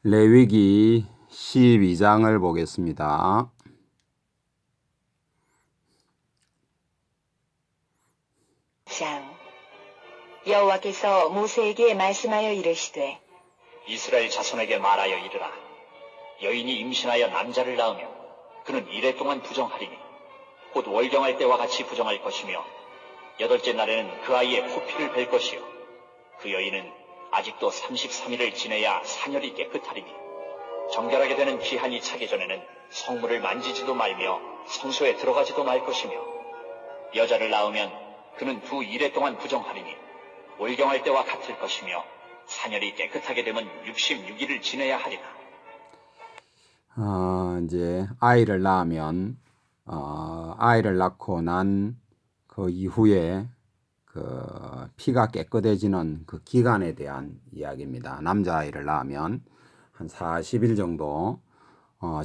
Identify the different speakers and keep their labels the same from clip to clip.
Speaker 1: 레위기 12장을 보겠습니다.
Speaker 2: 여호와께서 모세에게 말씀하여 이르시되
Speaker 3: 이스라엘 자손에게 말하여 이르라. 여인이 임신하여 남자를 낳으면 그는 이래 동안 부정하리니 곧 월경할 때와 같이 부정할 것이며 여덟째 날에는 그 아이의 포피를 벨 것이요 그 여인은 아직도 33일을 지내야 사녀리 깨끗하리니 정결하게 되는 기한이 차기 전에는 성물을 만지지도 말며 성소에 들어가지도 말 것이며 여자를 낳으면 그는 두 이래 동안 부정하리니 월경할 때와 같을 것이며 사녀리 깨끗하게 되면 66일을 지내야 하리라.
Speaker 1: 이제 아이를 낳으면 아이를 낳고 난 그 이후에 그 피가 깨끗해지는 그 기간에 대한 이야기입니다. 남자아이를 낳으면 한 40일 정도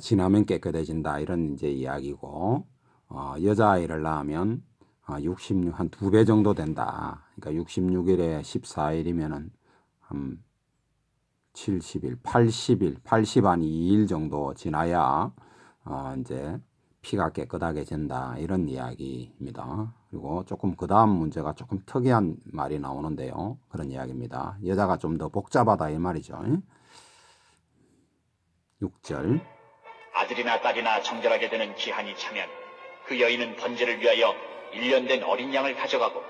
Speaker 1: 지나면 깨끗해진다 이런 이제 이야기고, 여자아이를 낳으면 66, 한 2배 정도 된다. 그러니까 66일에 14일이면은 한 70일, 80일, 80 한 2일 정도 지나야 이제 피가 깨끗하게 된다 이런 이야기입니다. 그리고 조금 그 다음 문제가 조금 특이한 말이 나오는데요. 그런 이야기입니다. 여자가 좀 더 복잡하다 이 말이죠. 6절
Speaker 3: 아들이나 딸이나 정결하게 되는 기한이 차면 그 여인은 번제를 위하여 1년 된 어린 양을 가져가고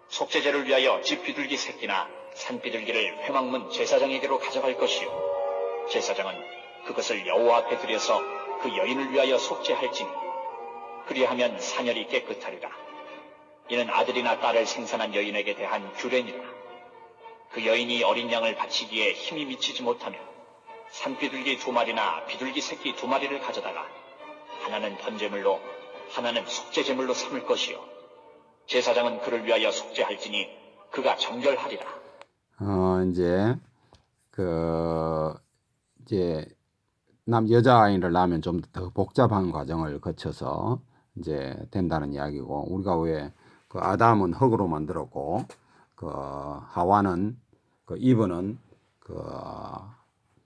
Speaker 3: 속죄제를 위하여 집 비둘기 새끼나 산 비둘기를 회막문 제사장에게로 가져갈 것이요 제사장은 그것을 여호와 앞에 드려서 그 여인을 위하여 속죄할지니 그리하면 사녀리 깨끗하리라. 이는 아들이나 딸을 생산한 여인에게 대한 규례니라. 그 여인이 어린 양을 바치기에 힘이 미치지 못하면 산비둘기 2마리나 비둘기 새끼 2마리를 가져다가 하나는 번제물로 하나는 속죄제물로 삼을 것이요 제사장은 그를 위하여 속죄할지니 그가 정결하리라.
Speaker 1: 이제 여자아이를 낳으면 좀 더 복잡한 과정을 거쳐서 이제 된다는 이야기고, 우리가 왜 그 아담은 흙으로 만들었고 그 하와는 그 이브는 그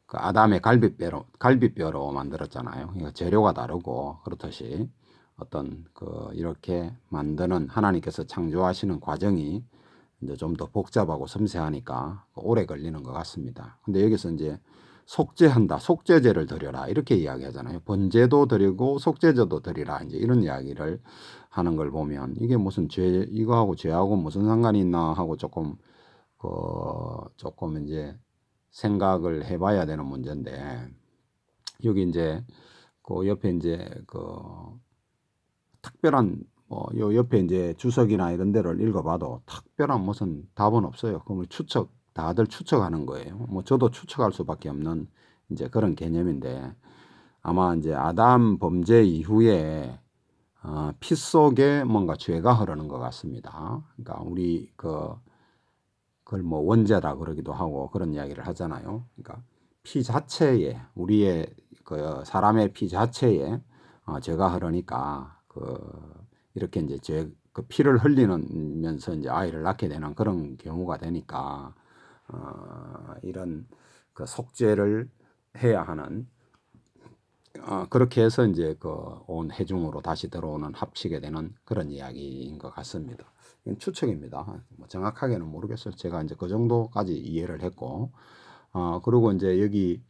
Speaker 1: 아담의 갈비뼈로 만들었잖아요. 그러니까 재료가 다르고, 그렇듯이 어떤 이렇게 만드는 하나님께서 창조하시는 과정이 이제 좀 더 복잡하고 섬세하니까 오래 걸리는 것 같습니다. 근데 여기서 이제 속죄한다, 속죄제를 드려라 이렇게 이야기하잖아요. 번제도 드리고 속죄제도 드리라 이제 이런 이야기를 하는 걸 보면, 이게 무슨 이거하고 죄하고 무슨 상관이 있나 하고 조금 이제 생각을 해봐야 되는 문제인데, 여기 이제 그 옆에 이제 특별한 요 옆에 이제 주석이나 이런 데를 읽어봐도 특별한 무슨 답은 없어요. 그럼 다들 추측하는 거예요. 뭐 저도 추측할 수밖에 없는 이제 그런 개념인데, 아마 이제 아담 범죄 이후에 피 속에 뭔가 죄가 흐르는 것 같습니다. 그러니까 우리 그걸 뭐 원죄다 그러기도 하고 그런 이야기를 하잖아요. 그러니까 피 자체에, 우리의 사람의 피 자체에 죄가 흐르니까 이렇게 이제 그 피를 흘리면서 이제 아이를 낳게 되는 그런 경우가 되니까 이런 그 속죄를 해야 하는, 그렇게 해서 이제 온 해중으로 다시 들어오는 합치게 되는 그런 이야기인 것 같습니다. 이건 추측입니다. 뭐 정확하게는 모르겠어요. 제가 이제 그 정도까지 이해를 했고, 그리고 이제 여기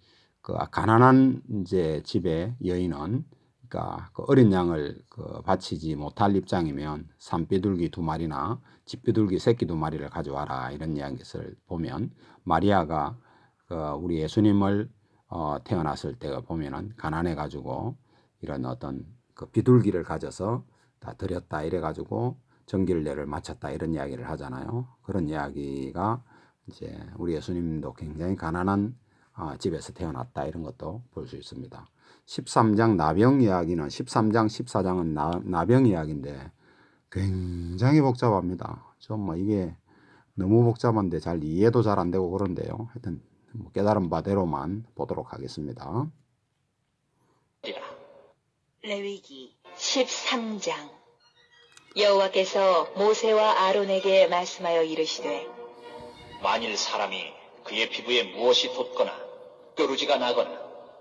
Speaker 1: 가난한 이제 집의 여인은, 그러니까 어린 양을 바치지 못할 입장이면 산비둘기 2마리나 집비둘기 새끼 2마리를 가져와라 이런 이야기를 보면, 마리아가 우리 예수님을 태어났을 때가 보면은 가난해 가지고 이런 어떤 비둘기를 가져서 다 드렸다 이래 가지고 정길례를 마쳤다 이런 이야기를 하잖아요. 그런 이야기가 이제 우리 예수님도 굉장히 가난한 집에서 태어났다 이런 것도 볼 수 있습니다. 13장 나병 이야기는 13장 14장은 나병 이야기인데 굉장히 복잡합니다. 좀 뭐 이게 너무 복잡한데 잘 이해도 잘 안 되고 그런데요. 하여튼 뭐 깨달은 바대로만 보도록 하겠습니다.
Speaker 2: 레위기 13장. 여호와께서 모세와 아론에게 말씀하여 이르시되
Speaker 3: 만일 사람이 그의 피부에 무엇이 돋거나 뼈를 누르지가 나거나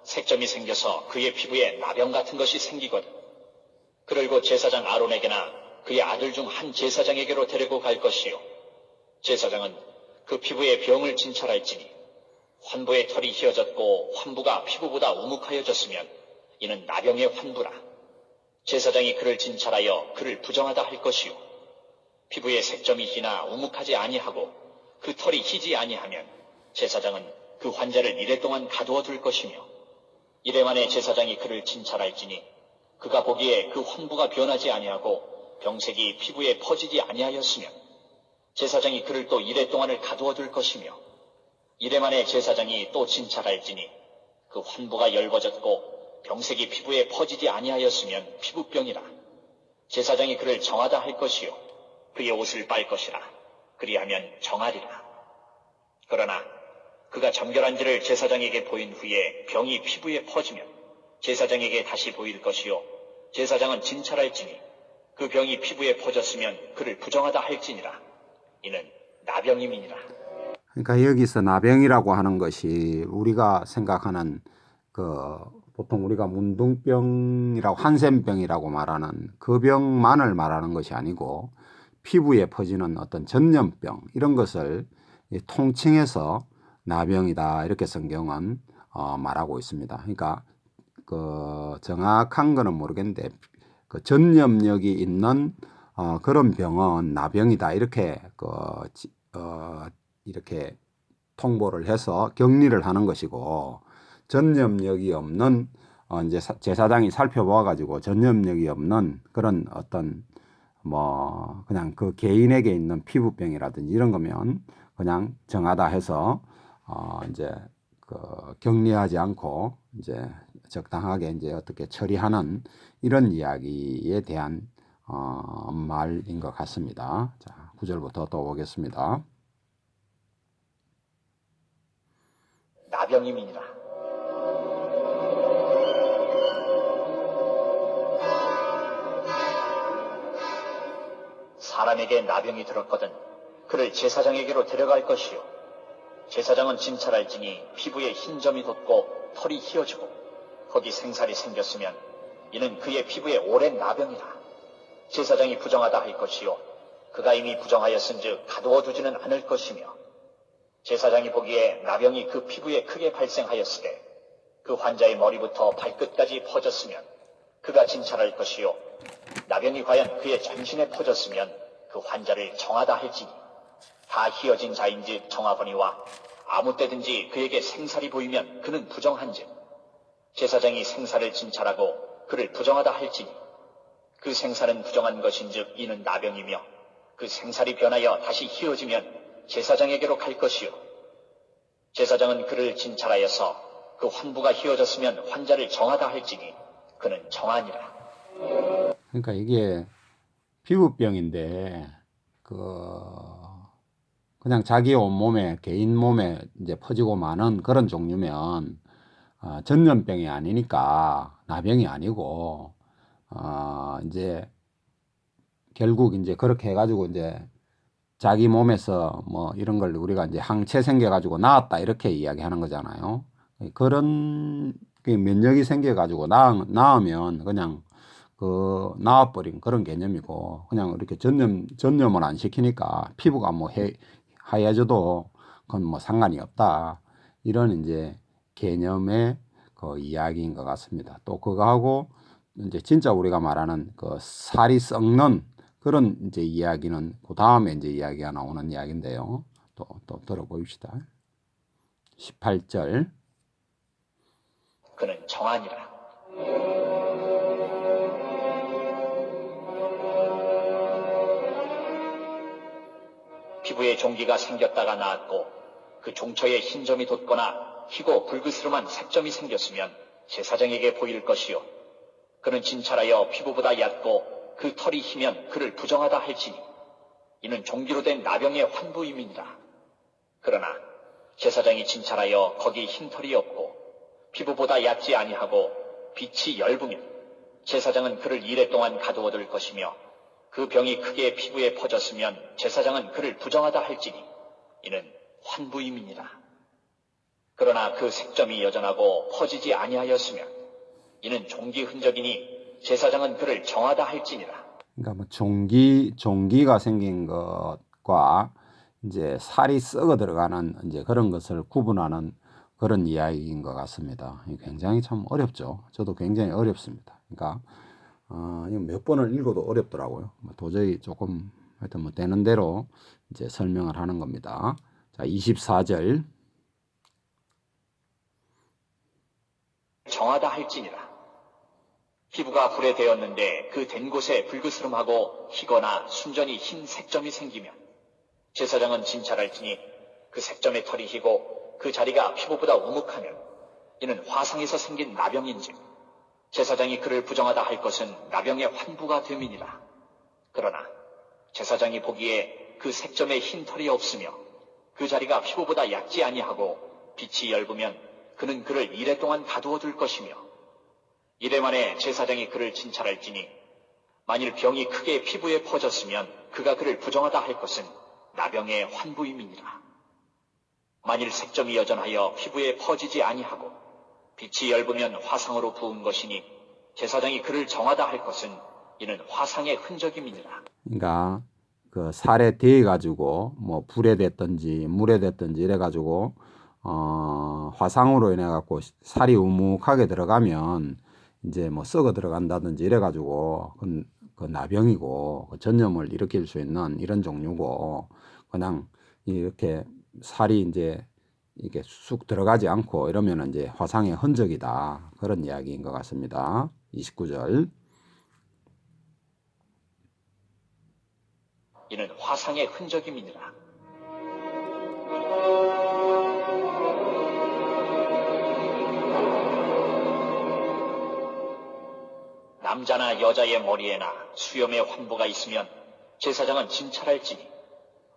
Speaker 3: 색점이 생겨서 그의 피부에 나병 같은 것이 생기거든 그를 곧 제사장 아론에게나 그의 아들 중 한 제사장에게로 데리고 갈 것이요 제사장은 그 피부에 병을 진찰할지니 환부의 털이 휘어졌고 환부가 피부보다 우묵하여졌으면 이는 나병의 환부라. 제사장이 그를 진찰하여 그를 부정하다 할 것이요 피부에 색점이 희나 우묵하지 아니하고 그 털이 희지 아니하면 제사장은 그 환자를 이래 동안 가두어 둘 것이며 이래 만에 제사장이 그를 진찰할지니 그가 보기에 그 환부가 변하지 아니하고 병색이 피부에 퍼지지 아니하였으면 제사장이 그를 또 이래 동안을 가두어 둘 것이며 이래 만에 제사장이 또 진찰할지니 그 환부가 열버졌고 병색이 피부에 퍼지지 아니하였으면 피부병이라. 제사장이 그를 정하다 할 것이요 그의 옷을 빨 것이라. 그리하면 정하리라. 그러나 그가 정결한지를 제사장에게 보인 후에 병이 피부에 퍼지면 제사장에게 다시 보일 것이요 제사장은 진찰할지니 그 병이 피부에 퍼졌으면 그를 부정하다 할지니라. 이는 나병임이니라.
Speaker 1: 그러니까 여기서 나병이라고 하는 것이 우리가 생각하는 보통 우리가 문둥병이라고 한센병이라고 말하는 그 병만을 말하는 것이 아니고 피부에 퍼지는 어떤 전염병 이런 것을 통칭해서 나병이다 이렇게 성경은 말하고 있습니다. 그러니까 정확한 거는 모르겠는데 그 전염력이 있는 그런 병은 나병이다 이렇게 이렇게 통보를 해서 격리를 하는 것이고 전염력이 없는 이제 제사장이 살펴보아 가지고 전염력이 없는 그런 어떤 그냥 그 개인에게 있는 피부병이라든지 이런 거면 그냥 정하다 해서 이제 격리하지 않고 이제 적당하게 이제 어떻게 처리하는 이런 이야기에 대한 말인 것 같습니다. 자, 9절부터 또 보겠습니다.
Speaker 3: 나병임이니라. 사람에게 나병이 들었거든 그를 제사장에게로 데려갈 것이요 제사장은 진찰할지니 피부에 흰 점이 돋고 털이 휘어지고 거기 생살이 생겼으면 이는 그의 피부에 오랜 나병이라. 제사장이 부정하다 할 것이요 그가 이미 부정하였은즉 가두어 두지는 않을 것이며 제사장이 보기에 나병이 그 피부에 크게 발생하였으되 그 환자의 머리부터 발끝까지 퍼졌으면 그가 진찰할 것이요 나병이 과연 그의 전신에 퍼졌으면 그 환자를 정하다 할지니 다 휘어진 자인지 정하거니와 아무 때든지 그에게 생살이 보이면 그는 부정한즉 제사장이 생살을 진찰하고 그를 부정하다 할지니 그 생살은 부정한 것인즉 이는 나병이며 그 생살이 변하여 다시 휘어지면 제사장에게로 갈 것이요 제사장은 그를 진찰하여서 그 환부가 휘어졌으면 환자를 정하다 할지니 그는 정하니라.
Speaker 1: 그러니까 이게 피부병인데 그냥 자기 온몸에 개인 몸에 이제 퍼지고 마는 그런 종류면 전염병이 아니니까 나병이 아니고 이제 결국 이제 그렇게 해가지고 이제 자기 몸에서 이런 걸 우리가 이제 항체 생겨가지고 나았다 이렇게 이야기하는 거잖아요. 그런 면역이 생겨가지고 나으면 그냥 나아버린 그런 개념이고 그냥 이렇게 전염을 안 시키니까 피부가 하얘져도 그건 상관이 없다 이런 이제 개념의 그 이야기인 것 같습니다. 또 그거하고 이제 진짜 우리가 말하는 그 살이 썩는 그런 이제 이야기는 그 다음에 이제 이야기가 나오는 이야기인데요. 또 들어보십시다. 18절.
Speaker 3: 그는 정하니라. 피부에 종기가 생겼다가 나았고 그 종처에 흰 점이 돋거나 희고 불그스름한 색점이 생겼으면 제사장에게 보일 것이요 그는 진찰하여 피부보다 얕고 그 털이 희면 그를 부정하다 할지니 이는 종기로 된 나병의 환부임이니라. 그러나 제사장이 진찰하여 거기 흰 털이 없고 피부보다 얕지 아니하고 빛이 엷으면 제사장은 그를 이래 동안 가두어둘 것이며 그 병이 크게 피부에 퍼졌으면 제사장은 그를 부정하다 할지니 이는 환부임이니라. 그러나 그 색점이 여전하고 퍼지지 아니하였으면 이는 종기 흔적이니 제사장은 그를 정하다 할지니라.
Speaker 1: 그러니까 뭐 종기가 생긴 것과 이제 살이 썩어 들어가는 이제 그런 것을 구분하는 그런 이야기인 것 같습니다. 굉장히 참 어렵죠. 저도 굉장히 어렵습니다. 그러니까 이거 몇 번을 읽어도 어렵더라고요. 도저히 조금 하여튼 뭐 되는 대로 이제 설명을 하는 겁니다. 자, 24절.
Speaker 3: 정하다 할지니라. 피부가 불에 대었는데 그 된 곳에 불그스름하고 희거나 순전히 흰 색점이 생기면 제사장은 진찰할지니 그 색점의 털이 희고 그 자리가 피부보다 우묵하면 이는 화상에서 생긴 나병인즉 제사장이 그를 부정하다 할 것은 나병의 환부가 됨이니라. 그러나 제사장이 보기에 그 색점에 흰 털이 없으며 그 자리가 피부보다 얕지 아니하고 빛이 엷으면 그는 그를 이래 동안 가두어 둘 것이며 이래 만에 제사장이 그를 진찰할지니 만일 병이 크게 피부에 퍼졌으면 그가 그를 부정하다 할 것은 나병의 환부임이니라. 만일 색점이 여전하여 피부에 퍼지지 아니하고 빛이 엷으면 화상으로 부은 것이니 제사장이 그를 정하다 할 것은 이는 화상의 흔적임이니라.
Speaker 1: 그러니까 그 살에 대해 가지고 뭐 불에 됐든지 물에 됐든지 이래 가지고 화상으로 인해 갖고 살이 우묵하게 들어가면 이제 뭐 썩어 들어간다든지 이래 가지고 그 나병이고 그 전염을 일으킬 수 있는 이런 종류고 그냥 이렇게 살이 이제 이게 쑥 들어가지 않고 이러면 이제 화상의 흔적이다. 그런 이야기인 것 같습니다. 29절.
Speaker 3: 이는 화상의 흔적임이니라. 남자나 여자의 머리에나 수염에 환부가 있으면 제사장은 진찰할지니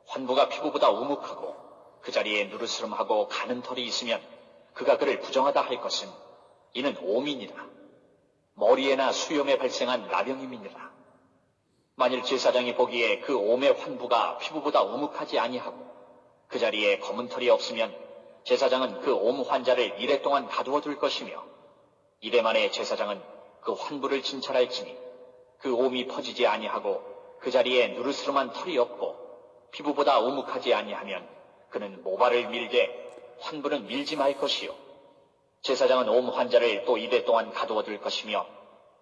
Speaker 3: 환부가 피부보다 우묵하고 그 자리에 누르스름하고 가는 털이 있으면 그가 그를 부정하다 할 것은 이는 오민이라. 머리에나 수염에 발생한 나병임이니라. 만일 제사장이 보기에 그 옴의 환부가 피부보다 우묵하지 아니하고 그 자리에 검은 털이 없으면 제사장은 그 옴 환자를 이래 동안 가두어 둘 것이며 이래 만에 제사장은 그 환부를 진찰할지니 그 옴이 퍼지지 아니하고 그 자리에 누르스름한 털이 없고 피부보다 우묵하지 아니하면 그는 모발을 밀되 환부는 밀지 말 것이요 제사장은 옴 환자를 또 이래 동안 가두어 둘 것이며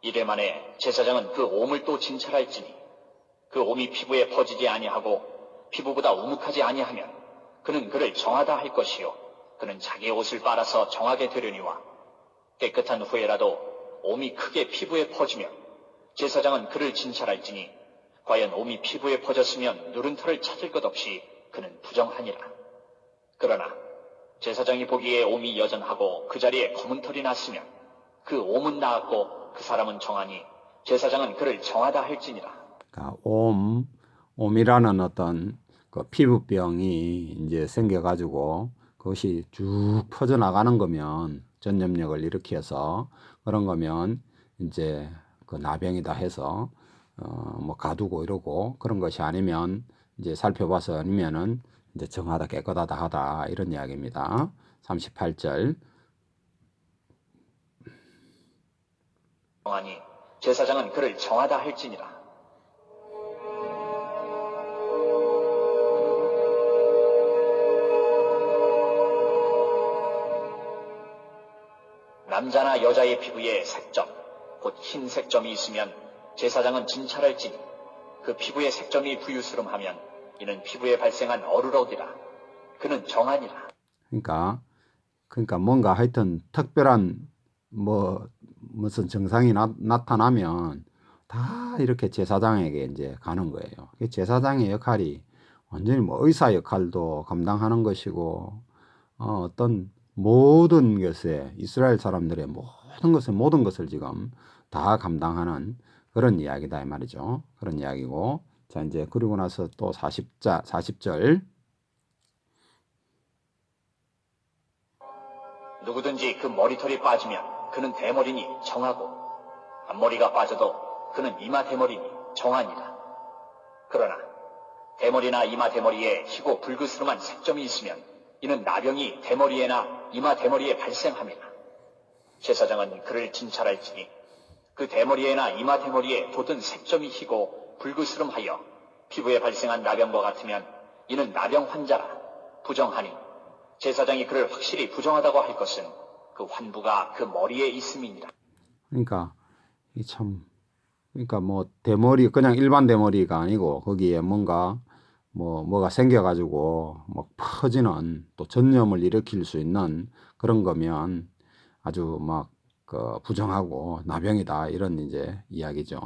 Speaker 3: 이래 만에 제사장은 그 옴을 또 진찰할지니 그 옴이 피부에 퍼지지 아니하고 피부보다 우묵하지 아니하면 그는 그를 정하다 할 것이요 그는 자기 옷을 빨아서 정하게 되려니와 깨끗한 후에라도 옴이 크게 피부에 퍼지면 제사장은 그를 진찰할지니 과연 옴이 피부에 퍼졌으면 누른 털을 찾을 것 없이 그는 부정하니라. 그러나 제사장이 보기에 옴이 여전하고 그 자리에 검은 털이 났으면 그 옴은 나았고 그 사람은 정하니 제사장은 그를 정하다 할지니라.
Speaker 1: 그러니까 옴이라는 어떤 그 피부병이 이제 생겨가지고 그것이 쭉 퍼져나가는 거면 전염력을 일으켜서 그런 거면 이제 그 나병이다 해서 뭐 가두고 이러고 그런 것이 아니면 이제 살펴봐서 아니면은 이제 정하다 깨끗하다 하다 이런 이야기입니다. 38절.
Speaker 3: 정하니 제사장은 그를 정하다 할지니라. 남자나 여자의 피부에 색점, 곧 흰 색점이 있으면 제사장은 진찰할지니 그 피부의 색점이 부유스름하면 이는 피부에 발생한 어루러기라. 그는 정하니라.
Speaker 1: 그러니까 뭔가 하여튼 특별한 무슨 증상이 나타나면 다 이렇게 제사장에게 이제 가는 거예요. 제사장의 역할이 완전히 뭐 의사 역할도 감당하는 것이고 어떤 모든 것에 이스라엘 사람들의 모든 것을 지금 다 감당하는 그런 이야기다 이 말이죠. 그런 이야기고 자 이제 그리고 나서 또 40절
Speaker 3: 누구든지 그 머리털이 빠지면 그는 대머리니 정하고 앞머리가 빠져도 그는 이마 대머리니 정하니라. 그러나 대머리나 이마 대머리에 희고 불그스름한 색점이 있으면 이는 나병이 대머리에나 이마 대머리에 발생함이라. 제사장은 그를 진찰할지니 그 대머리에나 이마 대머리에 돋은 색점이 희고 불그스름하여 피부에 발생한 나병과 같으면 이는 나병 환자라. 부정하니 제사장이 그를 확실히 부정하다고 할 것은 그 환부가 그 머리에 있음이니라.
Speaker 1: 그러니까 이 참 그러니까 뭐 대머리 그냥 일반 대머리가 아니고 거기에 뭔가 뭐가 생겨가지고 뭐 퍼지는 또 전염을 일으킬 수 있는 그런 거면 아주 막 그 부정하고 나병이다 이런 이제 이야기죠.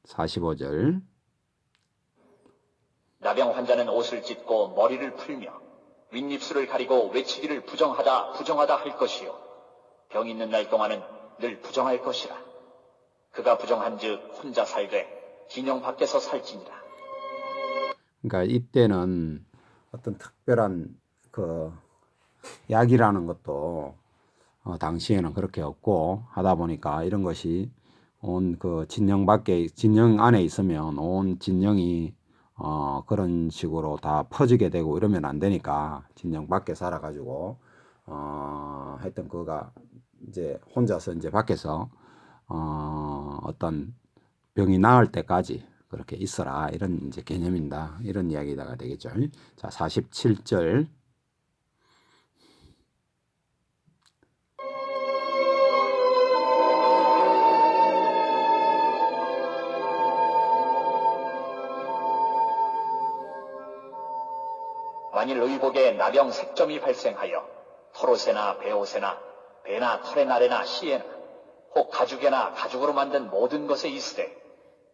Speaker 1: 45절.
Speaker 3: 나병 환자는 옷을 찢고 머리를 풀며 윗입술을 가리고 외치기를 부정하다 부정하다 할 것이요 병 있는 날 동안은 늘 부정할 것이라. 그가 부정한즉 혼자 살되 진영 밖에서 살지니라.
Speaker 1: 그러니까 이때는 어떤 특별한 그 약이라는 것도 당시에는 그렇게 없고 하다 보니까 이런 것이 온 그 진영 밖에 진영 안에 있으면 온 진영이 그런 식으로 다 퍼지게 되고 이러면 안 되니까 진영 밖에 살아가지고 하여튼 그가 이제 혼자서 이제 밖에서 어떤 병이 나을 때까지 그렇게 있어라 이런 이제 개념입니다. 이런 이야기가 되겠죠. 자, 47절.
Speaker 3: 만일 의복에 나병 색점이 발생하여 털옷에나 베옷에나 배나 털의 날에나 씨에나 혹 가죽에나 가죽으로 만든 모든 것에 있으되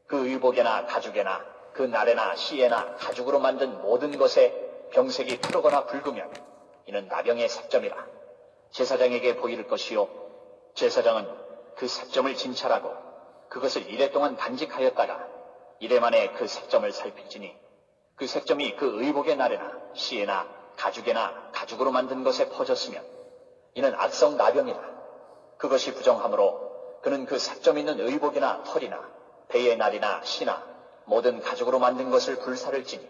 Speaker 3: 그 의복에나 가죽에나 그 날에나 씨에나 가죽으로 만든 모든 것에 병색이 푸르거나 붉으면 이는 나병의 색점이라. 제사장에게 보일 것이요 제사장은 그 색점을 진찰하고 그것을 이래 동안 간직하였다가 이래 만에 그 색점을 살필지니 그 색점이 그 의복의 날에나 씨에나 가죽에나 가죽으로 만든 것에 퍼졌으면 이는 악성 나병이라. 그것이 부정하므로 그는 그 색점 있는 의복이나 털이나 배의 날이나 씨나 모든 가죽으로 만든 것을 불사를 지니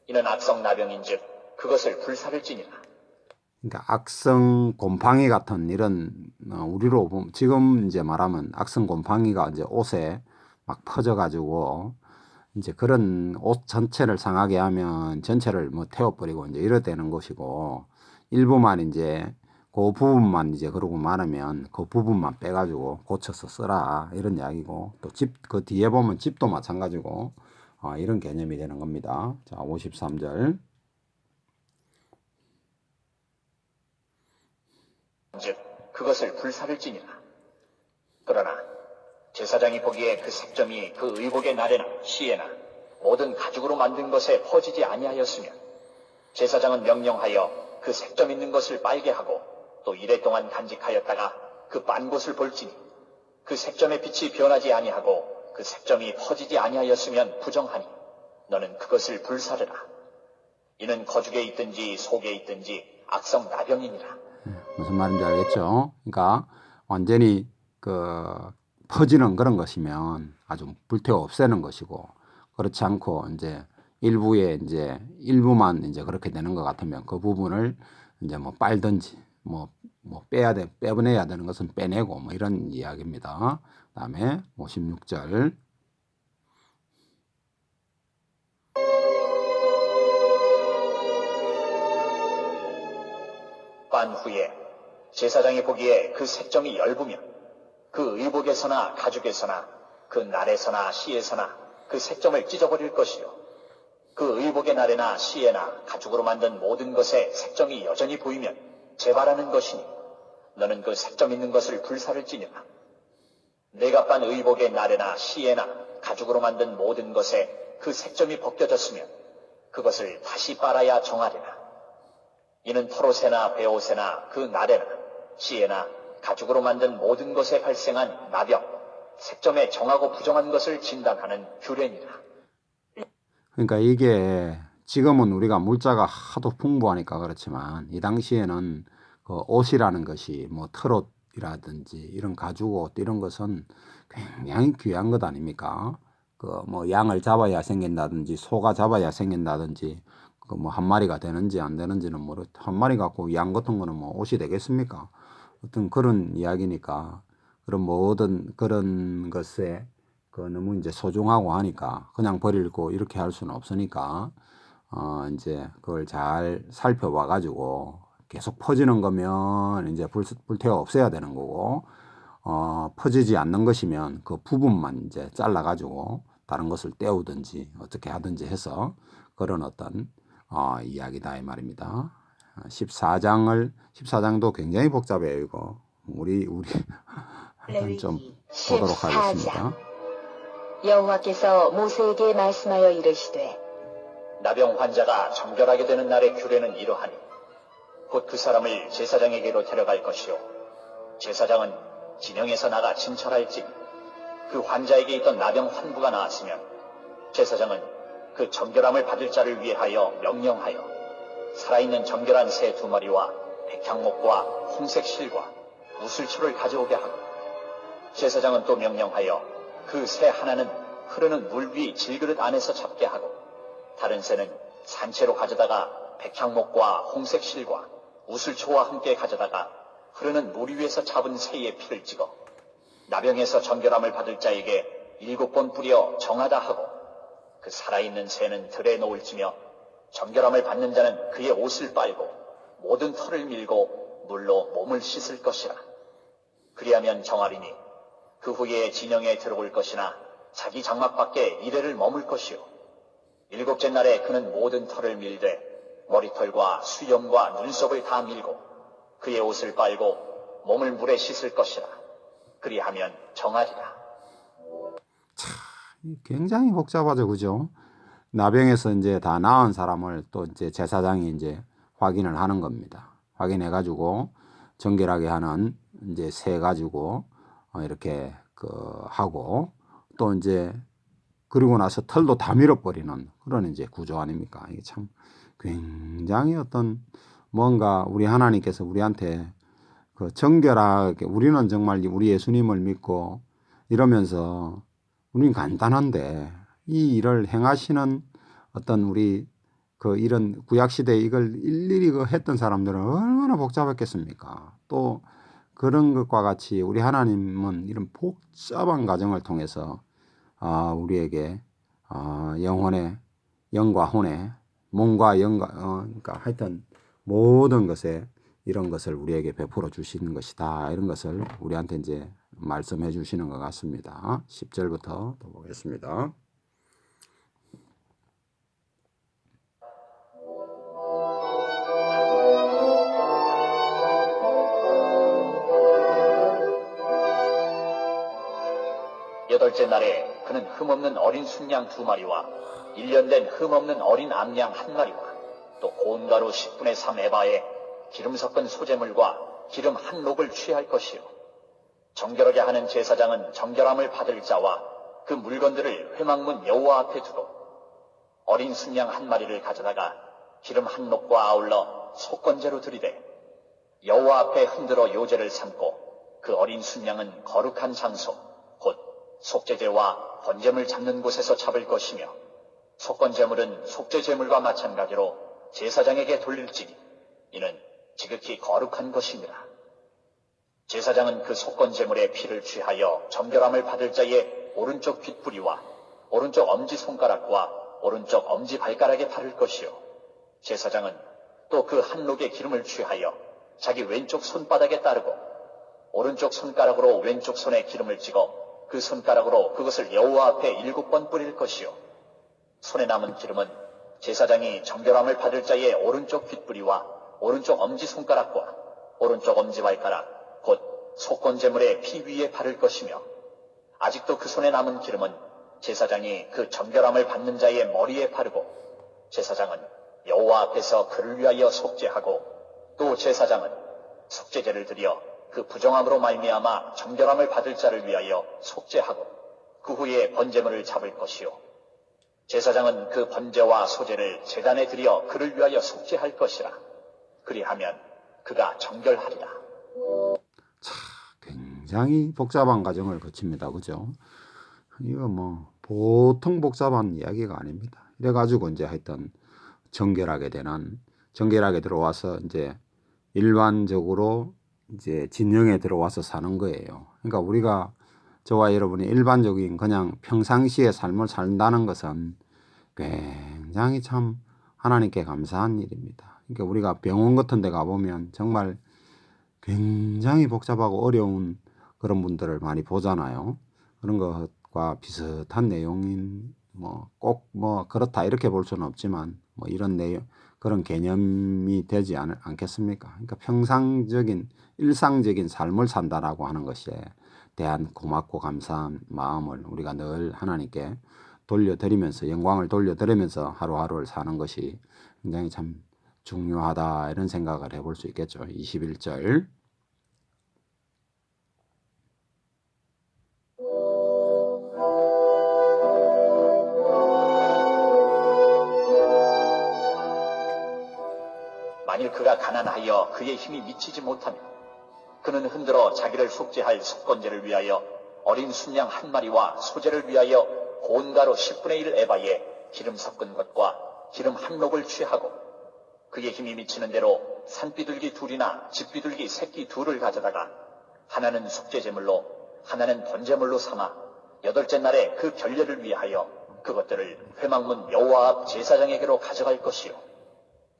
Speaker 3: 이는 악성 나병인즉 그것을 불사를 지니라.
Speaker 1: 그러니까 악성 곰팡이 같은 이런 우리로 보면 지금 이제 말하면 악성 곰팡이가 이제 옷에 막 퍼져가지고 이제 그런 옷 전체를 상하게 하면 전체를 뭐 태워버리고 이제 이래 되는 것이고 일부만 이제 그 부분만 이제 그러고 말하면 그 부분만 빼가지고 고쳐서 써라 이런 이야기고 또 집 그 뒤에 보면 집도 마찬가지고 이런 개념이 되는 겁니다. 자, 53절.
Speaker 3: 즉 그것을 불사를 지니라. 그러나 제사장이 보기에 그 색점이 그 의복의 날에나 씨에나 모든 가죽으로 만든 것에 퍼지지 아니하였으면 제사장은 명령하여 그 색점 있는 것을 빨게 하고 또 이래 동안 간직하였다가 그 빤 곳을 볼지니 그 색점의 빛이 변하지 아니하고 그 색점이 퍼지지 아니하였으면 부정하니 너는 그것을 불사르라. 이는 거죽에 있든지 속에 있든지 악성 나병이니라.
Speaker 1: 무슨 말인지 알겠죠? 그러니까 완전히 그 퍼지는 그런 것이면 아주 불태워 없애는 것이고 그렇지 않고 이제 일부에 이제 일부만 이제 그렇게 되는 것 같으면 그 부분을 이제 뭐 빨든지 뭐 빼내야 되는 것은 빼내고 뭐 이런 이야기입니다. 그다음에 56절.
Speaker 3: 빤 후에 제사장이 보기에 그 색점이 엷으면 그 의복에서나 가죽에서나 그 날에서나 씨에서나 그 색점을 찢어버릴 것이요 그 의복의 날에나 씨에나 가죽으로 만든 모든 것에 색점이 여전히 보이면 재발하는 것이니 너는 그 색점 있는 것을 불사를 지니라. 내가 빤 의복의 날에나 씨에나 가죽으로 만든 모든 것에 그 색점이 벗겨졌으면 그것을 다시 빨아야 정하리라. 이는 털옷에나 베옷에나 그 날에나 씨에나 가죽으로 만든 모든 것에 발생한 나병, 색점에 정하고 부정한 것을 진단하는 규례니라.
Speaker 1: 그러니까 이게 지금은 우리가 물자가 하도 풍부하니까 그렇지만 이 당시에는 그 옷이라는 것이 뭐 털옷이라든지 이런 가죽옷 이런 것은 굉장히 귀한 것 아닙니까? 그 뭐 양을 잡아야 생긴다든지 소가 잡아야 생긴다든지 그 뭐 한 마리가 되는지 안 되는지는 한 마리 갖고 양 같은 거는 뭐 옷이 되겠습니까? 어떤 그런 이야기니까 그런 모든 그런 것에 그 너무 이제 소중하고 하니까 그냥 버리고 이렇게 할 수는 없으니까 이제 그걸 잘 살펴봐 가지고 계속 퍼지는 거면 이제 불태워 없애야 되는 거고 퍼지지 않는 것이면 그 부분만 이제 잘라 가지고 다른 것을 떼우든지 어떻게 하든지 해서 그런 어떤 이야기다 이 말입니다. 14장도 굉장히 복잡해요. 이거 우리 하여튼 좀
Speaker 2: 레위기
Speaker 1: 보도록
Speaker 2: 14장.
Speaker 1: 하겠습니다.
Speaker 2: 여호와께서 모세에게 말씀하여 이르시되
Speaker 3: 나병 환자가 정결하게 되는 날의 규례는 이러하니 곧 그 사람을 제사장에게로 데려갈 것이요 제사장은 진영에서 나가 진찰할지니 그 환자에게 있던 나병 환부가 나았으면 제사장은 그 정결함을 받을 자를 위하여 명령하여 살아있는 정결한 새 2마리와 백향목과 홍색 실과 우슬초를 가져오게 하고 제사장은 또 명령하여 그 새 하나는 흐르는 물 위 질그릇 안에서 잡게 하고 다른 새는 산채로 가져다가 백향목과 홍색 실과 우슬초와 함께 가져다가 흐르는 물 위에서 잡은 새의 피를 찍어 나병에서 정결함을 받을 자에게 7번 뿌려 정하다 하고 그 살아있는 새는 들에 놓을지며 정결함을 받는 자는 그의 옷을 빨고 모든 털을 밀고 물로 몸을 씻을 것이라. 그리하면 정하리니 그 후에 진영에 들어올 것이나 자기 장막 밖에 이래를 머물 것이요 7째 날에 그는 모든 털을 밀되 머리털과 수염과 눈썹을 다 밀고 그의 옷을 빨고 몸을 물에 씻을 것이라. 그리하면 정하리라.
Speaker 1: 굉장히 복잡하죠, 그죠? 나병에서 이제 다 나은 사람을 또 이제 제사장이 이제 확인을 하는 겁니다. 확인해 가지고 정결하게 하는 이제 새 가지고 이렇게 하고 또 이제 그리고 나서 털도 다 밀어버리는 그런 이제 구조 아닙니까? 이게 참 굉장히 어떤 뭔가 우리 하나님께서 우리한테 그 정결하게 우리는 정말 우리 예수님을 믿고 이러면서 우리는 간단한데 이 일을 행하시는 어떤 우리 이런 구약시대에 이걸 일일이 했던 사람들은 얼마나 복잡했겠습니까? 또 그런 것과 같이 우리 하나님은 이런 복잡한 과정을 통해서 우리에게 영혼의 영과 혼의 몸과 영과 그러니까 하여튼 모든 것에 이런 것을 우리에게 베풀어 주시는 것이다. 이런 것을 우리한테 이제 말씀해 주시는 것 같습니다. 10절부터 또 보겠습니다.
Speaker 3: 여덟째 날에 그는 흠없는 어린 순양 2마리와 1년 된 흠없는 어린 암양 1마리와 또 고운가루 10분의 3 에바에 기름 섞은 소재물과 기름 한 녹을 취할 것이요 정결하게 하는 제사장은 정결함을 받을 자와 그 물건들을 회막문 여호와 앞에 두고 어린 순양 1마리를 가져다가 기름 한 녹과 아울러 속건제로 드리되 여호와 앞에 흔들어 요제를 삼고 그 어린 순양은 거룩한 장소 곧 속죄제와 번제물 잡는 곳에서 잡을 것이며 속건제물은 속죄제물과 마찬가지로 제사장에게 돌릴지니 이는 지극히 거룩한 것이니라. 제사장은 그 속건제물의 피를 취하여 정결함을 받을 자의 오른쪽 뒷부리와 오른쪽 엄지손가락과 오른쪽 엄지발가락에 바를 것이요 제사장은 또 그 한 녹의 기름을 취하여 자기 왼쪽 손바닥에 따르고 오른쪽 손가락으로 왼쪽 손에 기름을 찍어 그 손가락으로 그것을 여호와 앞에 7번 뿌릴 것이요 손에 남은 기름은 제사장이 정결함을 받을 자의 오른쪽 뒷부리와 오른쪽 엄지손가락과 오른쪽 엄지발가락 곧 속건제물의 피 위에 바를 것이며 아직도 그 손에 남은 기름은 제사장이 그 정결함을 받는 자의 머리에 바르고 제사장은 여호와 앞에서 그를 위하여 속죄하고 또 제사장은 속죄제를 드려 그 부정함으로 말미암아 정결함을 받을 자를 위하여 속죄하고 그 후에 번제물을 잡을 것이요 제사장은 그 번제와 소제를 제단에 드려 그를 위하여 속죄할 것이라. 그리하면 그가 정결하리라.
Speaker 1: 굉장히 복잡한 과정을 거칩니다. 그죠? 이거 뭐 보통 복잡한 이야기가 아닙니다. 이래가지고 이제 하여튼 정결하게 들어와서 이제 일반적으로 이제 진영에 들어와서 사는 거예요. 그러니까 우리가 저와 여러분이 일반적인 그냥 평상시의 삶을 산다는 것은 굉장히 참 하나님께 감사한 일입니다. 그러니까 우리가 병원 같은 데 가보면 정말 굉장히 복잡하고 어려운 그런 분들을 많이 보잖아요. 그런 것과 비슷한 내용인 꼭 그렇다 이렇게 볼 수는 없지만 이런 내용 그런 개념이 되지 않겠습니까? 그러니까 평상적인 일상적인 삶을 산다라고 하는 것에 대한 고맙고 감사한 마음을 우리가 늘 하나님께 돌려드리면서 영광을 돌려드리면서 하루하루를 사는 것이 굉장히 참 중요하다 이런 생각을 해볼 수 있겠죠. 21절
Speaker 3: 만일 그가 가난하여 그의 힘이 미치지 못하면 그는 흔들어 자기를 속죄할 속건제를 위하여 어린 순양 한 마리와 소제를 위하여 고운 가루 10분의 1 에바에 기름 섞은 것과 기름 한 녹을 취하고 그의 힘이 미치는 대로 산비둘기 둘이나 집비둘기 새끼 둘을 가져다가 하나는 속죄제물로 하나는 번제물로 삼아 여덟째 날에 그 결례를 위하여 그것들을 회막문 여호와 앞 제사장에게로 가져갈 것이요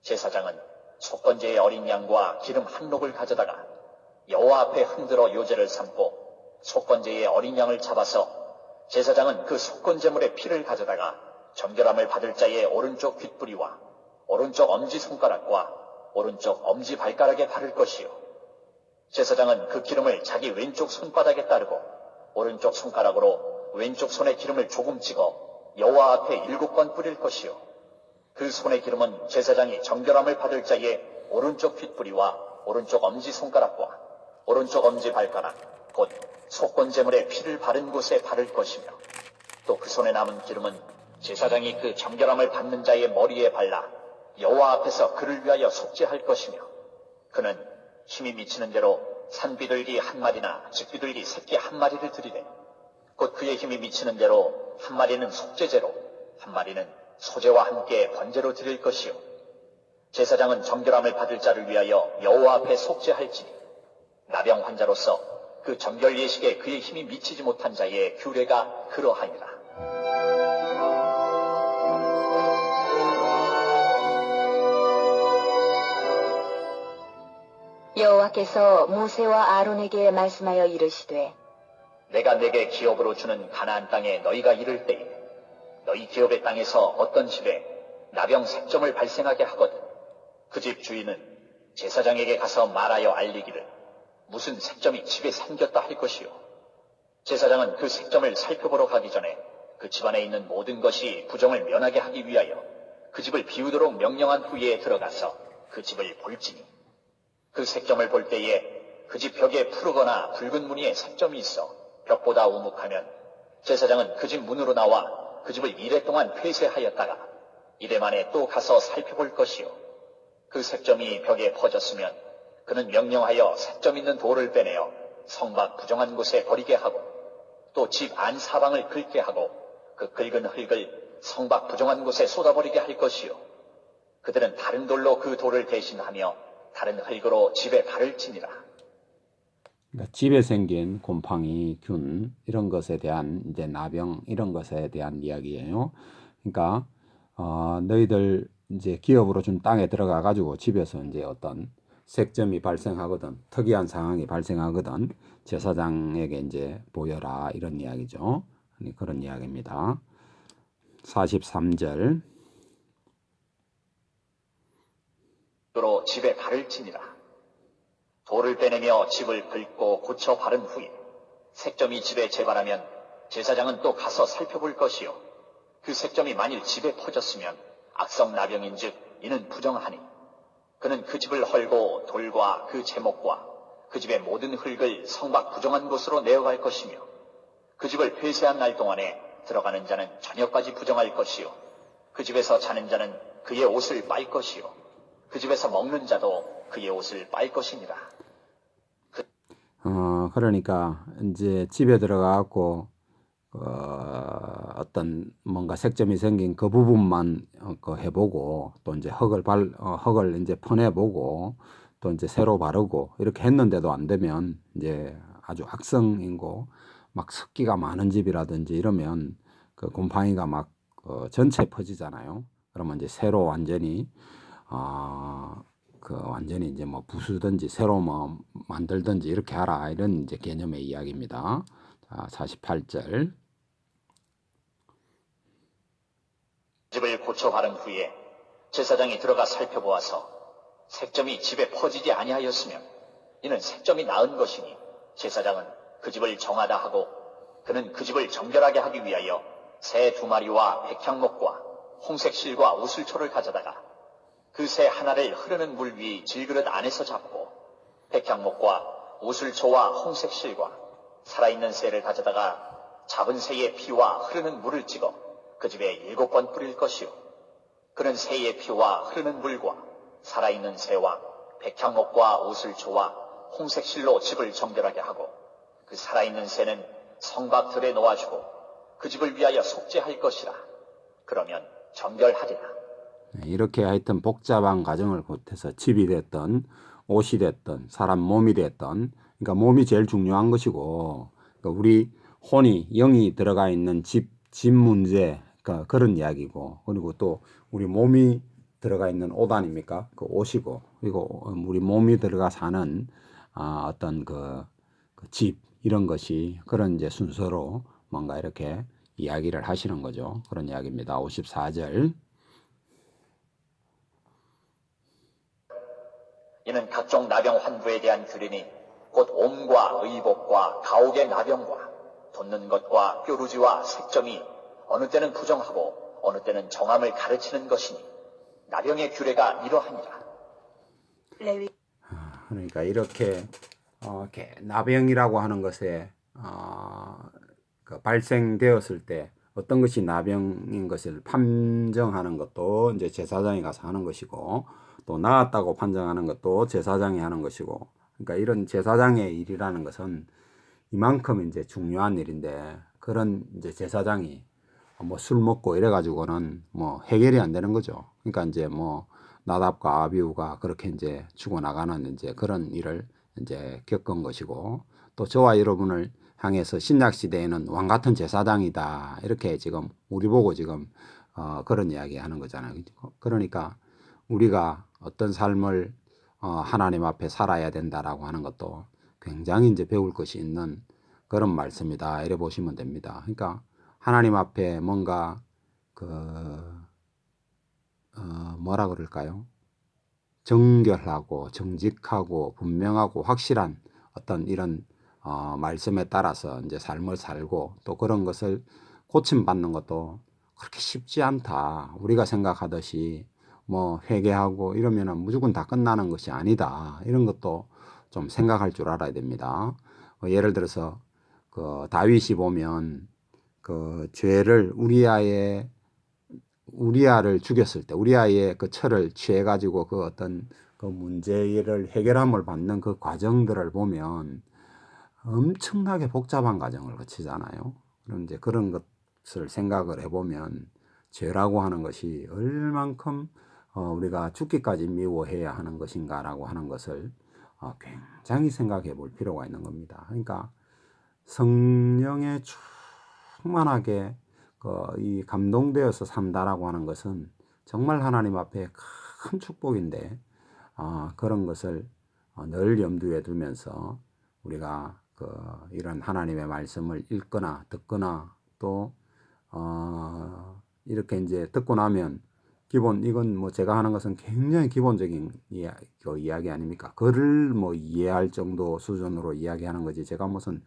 Speaker 3: 제사장은 속건제의 어린 양과 기름 한 녹을 가져다가 여호와 앞에 흔들어 요제를 삼고 속건제의 어린 양을 잡아서 제사장은 그 속건제물의 피를 가져다가 정결함을 받을 자의 오른쪽 귓뿌리와 오른쪽 엄지손가락과 오른쪽 엄지발가락에 바를 것이요 제사장은 그 기름을 자기 왼쪽 손바닥에 따르고 오른쪽 손가락으로 왼쪽 손에 기름을 조금 찍어 여호와 앞에 7번 뿌릴 것이요 그 손의 기름은 제사장이 정결함을 받을 자의 오른쪽 귓뿌리와 오른쪽 엄지손가락과 오른쪽 엄지발가락 곧 속건제물의 피를 바른 곳에 바를 것이며 또 그 손에 남은 기름은 제사장이 그 정결함을 받는 자의 머리에 발라 여호와 앞에서 그를 위하여 속죄할 것이며 그는 힘이 미치는 대로 산비둘기 한 마리나 집비둘기 새끼 한 마리를 드리되 곧 그의 힘이 미치는 대로 한 마리는 속죄제로 한 마리는 소제와 함께 번제로 드릴 것이요 제사장은 정결함을 받을 자를 위하여 여호와 앞에 속죄할지니 나병 환자로서 그 정결 예식에 그의 힘이 미치지 못한 자의 규례가 그러하니라.
Speaker 2: 여호와께서 모세와 아론에게 말씀하여 이르시되
Speaker 3: 내가 내게 기업으로 주는 가나안 땅에 너희가 이를 때에 너희 기업의 땅에서 어떤 집에 나병 색점을 발생하게 하거든 그 집 주인은 제사장에게 가서 말하여 알리기를 무슨 색점이 집에 생겼다 할 것이요 제사장은 그 색점을 살펴보러 가기 전에 그 집안에 있는 모든 것이 부정을 면하게 하기 위하여 그 집을 비우도록 명령한 후에 들어가서 그 집을 볼지니 그 색점을 볼 때에 그 집 벽에 푸르거나 붉은 무늬의 색점이 있어 벽보다 우묵하면 제사장은 그 집 문으로 나와 그 집을 이래 동안 폐쇄하였다가 이래 만에 또 가서 살펴볼 것이요 그 색점이 벽에 퍼졌으면 그는 명령하여 색점 있는 돌을 빼내어 성 밖 부정한 곳에 버리게 하고 또 집 안 사방을 긁게 하고 그 긁은 흙을 성 밖 부정한 곳에 쏟아버리게 할 것이요 그들은 다른 돌로 그 돌을 대신하며 다른 흙으로 집에 발을 치니라.
Speaker 1: 그러니까 집에 생긴 곰팡이, 균 이런 것에 대한 이제 나병 이런 것에 대한 이야기예요. 그러니까 너희들 이제 기업으로 준 땅에 들어가 가지고 집에서 이제 어떤 색점이 발생하거든, 특이한 상황이 발생하거든 제사장에게 이제 보여라 이런 이야기죠. 그런 이야기입니다. 43절
Speaker 3: 로 집에 발을 치니라. 돌을 빼내며 집을 긁고 고쳐 바른 후에 색점이 집에 재발하면 제사장은 또 가서 살펴볼 것이요 그 색점이 만일 집에 퍼졌으면 악성 나병인즉 이는 부정하니 그는 그 집을 헐고 돌과 그 제목과 그 집의 모든 흙을 성 밖 부정한 곳으로 내어갈 것이며 그 집을 폐쇄한 날 동안에 들어가는 자는 저녁까지 부정할 것이요 그 집에서 자는 자는 그의 옷을 빨 것이요 그 집에서 먹는 자도 그의 옷을 빨 것이니라.
Speaker 1: 그러니까 이제 집에 들어가갖고 어떤 뭔가 색점이 생긴 그 부분만 해보고 또 이제 흙을 이제 퍼내보고 또 이제 새로 바르고 이렇게 했는데도 안 되면 이제 아주 악성이고 막 습기가 많은 집이라든지 이러면 그 곰팡이가 막 전체에 퍼지잖아요. 그러면 이제 새로 완전히 완전히 이제 뭐 부수든지 새로 뭐 만들든지 이렇게 하라 이런 이제 개념의 이야기입니다. 자, 48절.
Speaker 3: 집을 고쳐 바른 후에 제사장이 들어가 살펴보아서 색점이 집에 퍼지지 아니하였으면 이는 색점이 나은 것이니 제사장은 그 집을 정하다 하고 그는 그 집을 정결하게 하기 위하여 새 2마리와 백향목과 홍색 실과 우슬초를 가져다가 그 새 하나를 흐르는 물 위 질그릇 안에서 잡고 백향목과 우슬초와 홍색 실과 살아있는 새를 가져다가 잡은 새의 피와 흐르는 물을 찍어 그 집에 7번 뿌릴 것이요 그는 새의 피와 흐르는 물과 살아있는 새와 백향목과 우슬초와 홍색 실로 집을 정결하게 하고 그 살아있는 새는 성곽들에 놓아주고 그 집을 위하여 속죄할 것이라. 그러면 정결하리라.
Speaker 1: 이렇게 하여튼 복잡한 과정을 거쳐서 집이 됐던 옷이 됐던 사람 몸이 됐던 그러니까 몸이 제일 중요한 것이고 그러니까 우리 혼이 영이 들어가 있는 집 문제 그러니까 그런 이야기고 그리고 또 우리 몸이 들어가 있는 옷 아닙니까? 그 옷이고 그리고 우리 몸이 들어가 사는 어떤 그 집 이런 것이 그런 이제 순서로 뭔가 이렇게 이야기를 하시는 거죠. 그런 이야기입니다. 54절.
Speaker 3: 이는 각종 나병 환부에 대한 규례니 곧 옴과 의복과 가옥의 나병과 돋는 것과 뾰루지와 색점이 어느 때는 부정하고 어느 때는 정함을 가르치는 것이니 나병의 규례가 이러하니라.
Speaker 2: 레위
Speaker 1: 그러니까 이렇게 나병이라고 하는 것에 발생되었을 때 어떤 것이 나병인 것을 판정하는 것도 이제 제사장이 가서 하는 것이고 또 나았다고 판정하는 것도 제사장이 하는 것이고 그러니까 이런 제사장의 일이라는 것은 이만큼 이제 중요한 일인데 그런 이제 제사장이 뭐 술 먹고 이래 가지고는 뭐 해결이 안 되는 거죠. 그러니까 이제 뭐 나답과 아비후가 그렇게 이제 죽어나가는 이제 그런 일을 이제 겪은 것이고 또 저와 여러분을 향해서 신약 시대에는 왕 같은 제사장이다 이렇게 지금 우리 보고 지금 그런 이야기 하는 거잖아요. 그러니까 우리가 어떤 삶을 하나님 앞에 살아야 된다라고 하는 것도 굉장히 이제 배울 것이 있는 그런 말씀이다 이래 보시면 됩니다. 그러니까 하나님 앞에 뭔가 뭐라 그럴까요? 정결하고 정직하고 분명하고 확실한 어떤 이런 말씀에 따라서 이제 삶을 살고 또 그런 것을 고침받는 것도 그렇게 쉽지 않다. 우리가 생각하듯이 뭐 회개하고 이러면은 무조건 다 끝나는 것이 아니다. 이런 것도 좀 생각할 줄 알아야 됩니다. 예를 들어서 그 다윗이 보면 그 죄를 우리아를 죽였을 때 우리아의 그 철을 취해 가지고 그 어떤 그 문제를 해결함을 받는 그 과정들을 보면 엄청나게 복잡한 과정을 거치잖아요. 그럼 이제 그런 것을 생각을 해보면 죄라고 하는 것이 얼만큼 우리가 죽기까지 미워해야 하는 것인가라고 하는 것을 굉장히 생각해 볼 필요가 있는 겁니다. 그러니까 성령에 충만하게 이 감동되어서 산다라고 하는 것은 정말 하나님 앞에 큰 축복인데 그런 것을 늘 염두에 두면서 우리가 이런 하나님의 말씀을 읽거나 듣거나 또 이렇게 이제 듣고 나면 이건 뭐 제가 하는 것은 굉장히 기본적인 이야기 아닙니까? 글을 뭐 이해할 정도 수준으로 이야기하는 거지 제가 무슨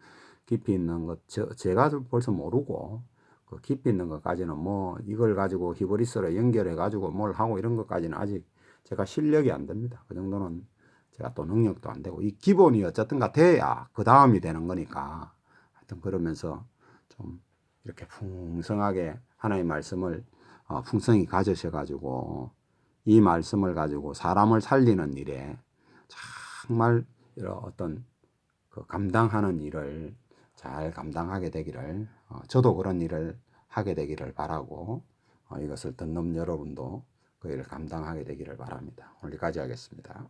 Speaker 1: 깊이 있는 것 제가 벌써 모르고 그 깊이 있는 것까지는 뭐 이걸 가지고 히브리서로 연결해 가지고 뭘 하고 이런 것까지는 아직 제가 실력이 안 됩니다. 그 정도는 제가 또 능력도 안 되고 이 기본이 어쨌든가 돼야 그 다음이 되는 거니까 하여튼 그러면서 좀 이렇게 풍성하게 하나님의 말씀을 풍성히 가지셔 가지고 이 말씀을 가지고 사람을 살리는 일에 정말 이런 어떤 그 감당하는 일을 잘 감당하게 되기를 저도 그런 일을 하게 되기를 바라고 이것을 듣는 여러분도 그 일을 감당하게 되기를 바랍니다. 오늘 여기까지 하겠습니다.